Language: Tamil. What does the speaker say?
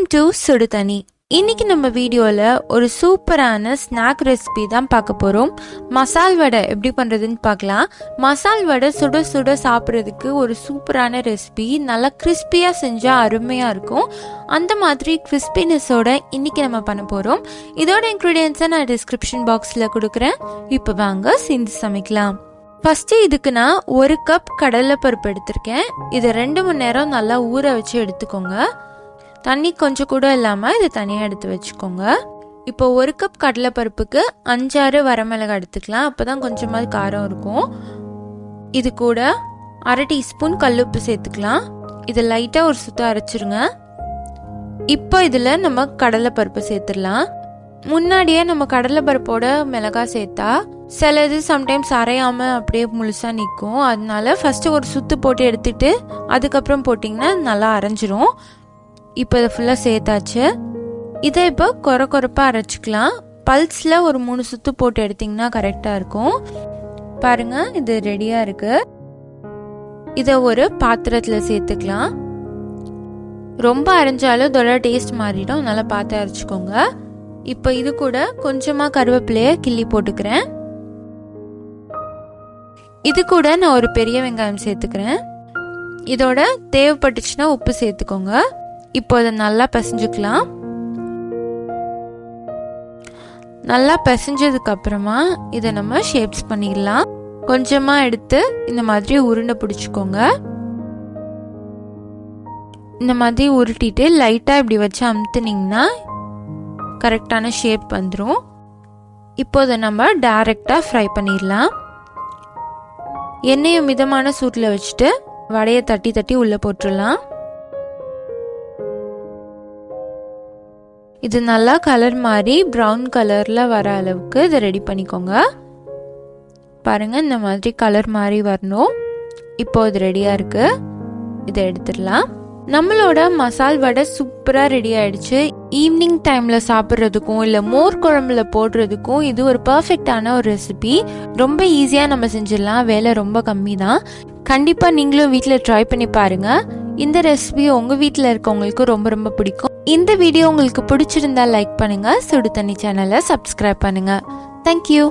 வெல்கம் டு சுடு தண்ணி. இன்னைக்கு நம்ம வீடியோவில் ஒரு சூப்பரான ஸ்நாக் ரெசிபி தான் பார்க்க போகிறோம். மசால் வடை எப்படி பண்ணுறதுன்னு பார்க்கலாம். மசால் வடை சுட சுட சாப்பிட்றதுக்கு ஒரு சூப்பரான ரெசிபி. நல்லா கிறிஸ்பியாக செஞ்சால் அருமையாக இருக்கும். அந்த மாதிரி கிறிஸ்பினஸோட இன்னைக்கு நம்ம பண்ண போகிறோம். இதோட இன்க்ரீடியன்ஸை நான் டிஸ்கிரிப்ஷன் பாக்ஸில் கொடுக்குறேன். இப்போ வாங்க செஞ்சு சமைக்கலாம். ஃபஸ்ட்டு இதுக்கு நான் 1 கப் கடலைப்பருப்பு எடுத்திருக்கேன். இதை 2 மணி நேரம் நல்லா ஊற வச்சு எடுத்துக்கோங்க. தண்ணி கொஞ்சம் கூட இல்லாமல் இதை தனியாக எடுத்து வச்சுக்கோங்க. இப்போ 1 கப் கடலைப்பருப்புக்கு 5-6 வரமிளகாய் எடுத்துக்கலாம். அப்போ தான் கொஞ்சமாவது காரம் இருக்கும். இது கூட 1/2 டீஸ்பூன் கல்லுப்பு சேர்த்துக்கலாம். இதை லைட்டாக ஒரு சுத்தம் அரைச்சிருங்க. இப்போ இதில் நம்ம கடலைப்பருப்பு சேர்த்துடலாம். முன்னாடியே நம்ம கடலைப்பருப்போட மிளகாய் சேர்த்தா சிலது சம்டைம்ஸ் அரையாமல் அப்படியே முழுசாக நிற்கும். அதனால ஃபஸ்ட்டு ஒரு சுத்து போட்டு எடுத்துட்டு அதுக்கப்புறம் போட்டிங்கன்னா நல்லா அரைஞ்சிரும். இப்போ இதை ஃபுல்லாக சேர்த்தாச்சு. இதை இப்போ கொரப்பாக அரைச்சிக்கலாம். பல்ஸில் ஒரு 3 சுத்து போட்டு எடுத்திங்கன்னா கரெக்டாக இருக்கும். பாருங்கள், இது ரெடியாக இருக்குது. இதை ஒரு பாத்திரத்தில் சேர்த்துக்கலாம். ரொம்ப அரைஞ்சாலும் இதோட டேஸ்ட் மாறிடும். நல்லா பார்த்து அரைச்சிக்கோங்க. இப்போ இது கூட கொஞ்சமாக கருவேப்பிலையை கிள்ளி போட்டுக்கிறேன். இது கூட நான் ஒரு பெரிய வெங்காயம் சேர்த்துக்கிறேன். இதோட தேவைப்பட்டுச்சுன்னா உப்பு சேர்த்துக்கோங்க. இப்போ இதை நல்லா பிசைஞ்சுக்கலாம். நல்லா பிசைஞ்சதுக்கு அப்புறமா இதை நம்ம ஷேப்ஸ் பண்ணிடலாம். கொஞ்சமாக எடுத்து இந்த மாதிரி உருண்டை பிடிச்சிக்கோங்க. இந்த மாதிரி உருட்டிட்டு லைட்டாக இப்படி வச்சு அமுத்துனீங்கன்னா கரெக்டான ஷேப் வந்துடும். இப்போ இதை நம்ம டைரெக்டாக ஃப்ரை பண்ணிடலாம். எண்ணெயை மிதமான சூட்டில் வச்சுட்டு வடையை தட்டி தட்டி உள்ளே போட்டுடலாம். இது நல்லா கலர் மாதிரி ப்ரௌன் கலரில் வர அளவுக்கு இதை ரெடி பண்ணிக்கோங்க. பாருங்கள், இந்த மாதிரி கலர் மாதிரி வரணும். இப்போ இது ரெடியாக இருக்குது. இதை எடுத்துடலாம். நம்மளோட மசால் வடை சூப்பராக ரெடி ஆயிடுச்சு. ஈவினிங் டைமில் சாப்பிட்றதுக்கும் இல்லை மோர் குழம்புல போடுறதுக்கும் இது ஒரு பர்ஃபெக்டான ஒரு ரெசிபி. ரொம்ப ஈஸியாக நம்ம செஞ்சிடலாம். வேலை ரொம்ப கம்மி தான். கண்டிப்பாக நீங்களும் வீட்டில் ட்ரை பண்ணி பாருங்கள். இந்த ரெசிபி உங்கள் வீட்டில் இருக்கவங்களுக்கு ரொம்ப ரொம்ப பிடிக்கும். இந்த வீடியோ உங்களுக்கு பிடிச்சிருந்தா லைக் பண்ணுங்கள். சுடு தண்ணி சேனலை சப்ஸ்கிரைப் பண்ணுங்கள். தேங்க்யூ.